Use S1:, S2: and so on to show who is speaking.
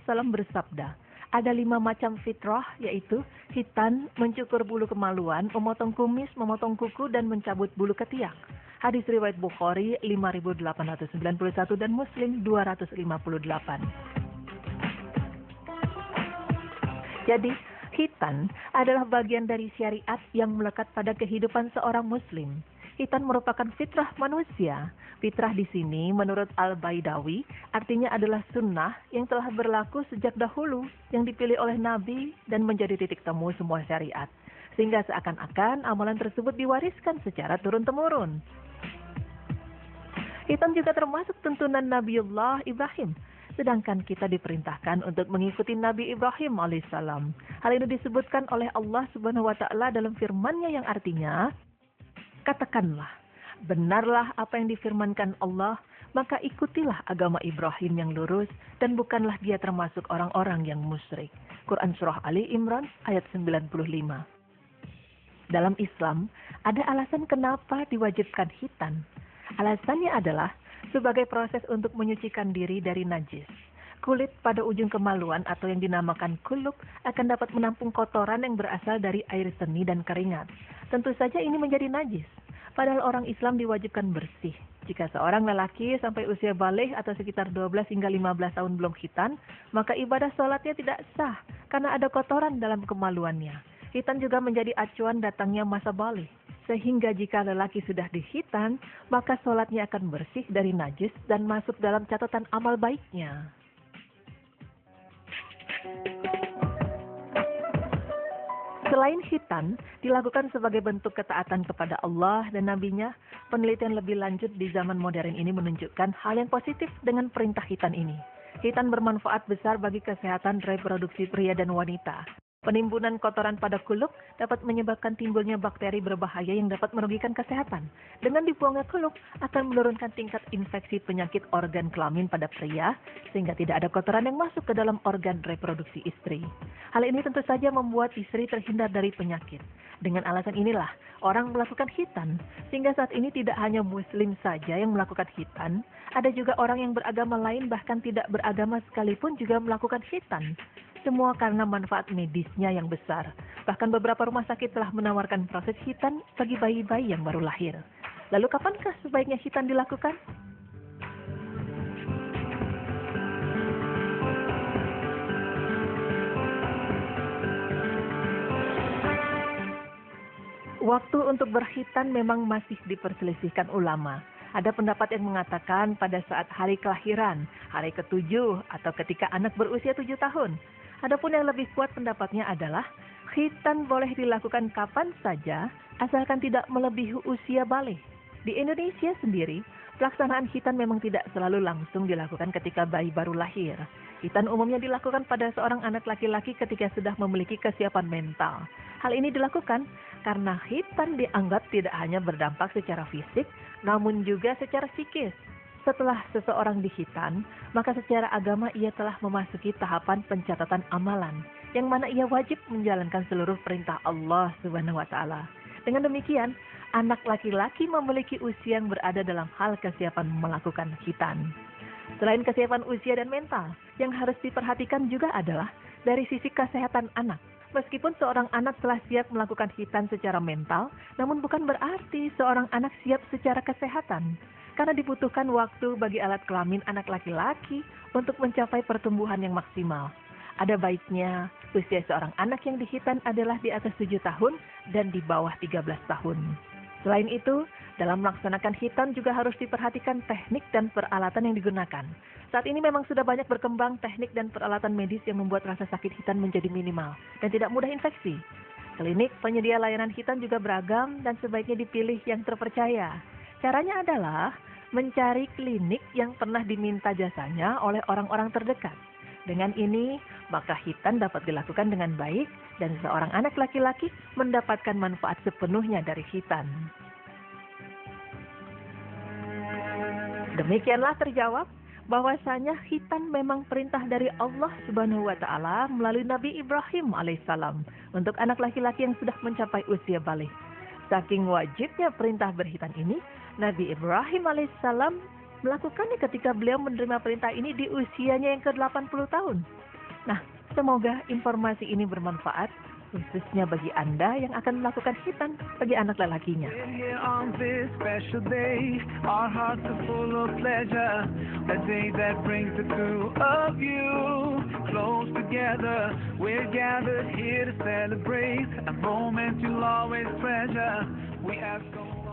S1: Wasallam bersabda, ada 5 macam fitrah, yaitu khitan, mencukur bulu kemaluan, memotong kumis, memotong kuku, dan mencabut bulu ketiak. Hadis riwayat Bukhari 5891 dan Muslim 258. Jadi, khitan adalah bagian dari syariat yang melekat pada kehidupan seorang muslim. Khitan merupakan fitrah manusia. Fitrah di sini menurut Al-Baidawi artinya adalah sunnah yang telah berlaku sejak dahulu, yang dipilih oleh Nabi dan menjadi titik temu semua syariat. Sehingga seakan-akan amalan tersebut diwariskan secara turun-temurun. Khitan juga termasuk tuntunan Nabiullah Ibrahim. Sedangkan kita diperintahkan untuk mengikuti Nabi Ibrahim alaihissalam. Hal ini disebutkan oleh Allah Subhanahu wa taala dalam firman-Nya yang artinya, katakanlah, benarlah apa yang difirmankan Allah, maka ikutilah agama Ibrahim yang lurus dan bukanlah dia termasuk orang-orang yang musyrik. Quran Surah Ali Imran ayat 95. Dalam Islam, ada alasan kenapa diwajibkan khitan. Alasannya adalah sebagai proses untuk menyucikan diri dari najis. Kulit pada ujung kemaluan atau yang dinamakan kuluk akan dapat menampung kotoran yang berasal dari air seni dan keringat. Tentu saja ini menjadi najis. Padahal orang Islam diwajibkan bersih. Jika seorang lelaki sampai usia baligh atau sekitar 12 hingga 15 tahun belum khitan, maka ibadah sholatnya tidak sah karena ada kotoran dalam kemaluannya. Khitan juga menjadi acuan datangnya masa baligh. Sehingga jika lelaki sudah dikhitan, maka sholatnya akan bersih dari najis dan masuk dalam catatan amal baiknya. Selain khitan dilakukan sebagai bentuk ketaatan kepada Allah dan Nabi-Nya, penelitian lebih lanjut di zaman modern ini menunjukkan hal yang positif dengan perintah khitan ini. Khitan bermanfaat besar bagi kesehatan reproduksi pria dan wanita. Penimbunan kotoran pada kuluk dapat menyebabkan timbulnya bakteri berbahaya yang dapat merugikan kesehatan. Dengan dibuangnya kuluk akan menurunkan tingkat infeksi penyakit organ kelamin pada pria, sehingga tidak ada kotoran yang masuk ke dalam organ reproduksi istri. Hal ini tentu saja membuat istri terhindar dari penyakit. Dengan alasan inilah orang melakukan khitan, sehingga saat ini tidak hanya muslim saja yang melakukan khitan, ada juga orang yang beragama lain bahkan tidak beragama sekalipun juga melakukan khitan. Semua karena manfaat medisnya yang besar. Bahkan beberapa rumah sakit telah menawarkan proses khitan bagi bayi-bayi yang baru lahir. Lalu kapankah sebaiknya khitan dilakukan? Waktu untuk berkhitan memang masih diperselisihkan ulama. Ada pendapat yang mengatakan pada saat hari kelahiran, hari ke-7, atau ketika anak berusia 7 tahun. Adapun yang lebih kuat pendapatnya adalah khitan boleh dilakukan kapan saja asalkan tidak melebihi usia baligh. Di Indonesia sendiri, pelaksanaan khitan memang tidak selalu langsung dilakukan ketika bayi baru lahir. Khitan umumnya dilakukan pada seorang anak laki-laki ketika sudah memiliki kesiapan mental. Hal ini dilakukan karena khitan dianggap tidak hanya berdampak secara fisik, namun juga secara psikis. Setelah seseorang dikhitan, maka secara agama ia telah memasuki tahapan pencatatan amalan, yang mana ia wajib menjalankan seluruh perintah Allah Subhanahu wa taala. Dengan demikian, anak laki-laki memiliki usia yang berada dalam hal kesiapan melakukan khitan. Selain kesiapan usia dan mental, yang harus diperhatikan juga adalah dari sisi kesehatan anak. Meskipun seorang anak telah siap melakukan khitan secara mental, namun bukan berarti seorang anak siap secara kesehatan. Karena dibutuhkan waktu bagi alat kelamin anak laki-laki untuk mencapai pertumbuhan yang maksimal. Ada baiknya usia seorang anak yang dikhitan adalah di atas 7 tahun dan di bawah 13 tahun. Selain itu, dalam melaksanakan khitan juga harus diperhatikan teknik dan peralatan yang digunakan. Saat ini memang sudah banyak berkembang teknik dan peralatan medis yang membuat rasa sakit khitan menjadi minimal dan tidak mudah infeksi. Klinik penyedia layanan khitan juga beragam dan sebaiknya dipilih yang terpercaya. Caranya adalah mencari klinik yang pernah diminta jasanya oleh orang-orang terdekat. Dengan ini, maka khitan dapat dilakukan dengan baik dan seorang anak laki-laki mendapatkan manfaat sepenuhnya dari khitan. Demikianlah terjawab bahwasanya khitan memang perintah dari Allah Subhanahu wa taala melalui Nabi Ibrahim alaihissalam untuk anak laki-laki yang sudah mencapai usia baligh. Saking wajibnya perintah berkhitan ini, Nabi Ibrahim alaihissalam melakukannya ketika beliau menerima perintah ini di usianya yang ke-80 tahun. Nah, semoga informasi ini bermanfaat, khususnya bagi Anda yang akan melakukan khitan bagi anak lelakinya.
S2: We're here on this special day, our hearts are full of pleasure, a day that brings the two of you close together. We're gathered here to celebrate a moment you'll always treasure. We have so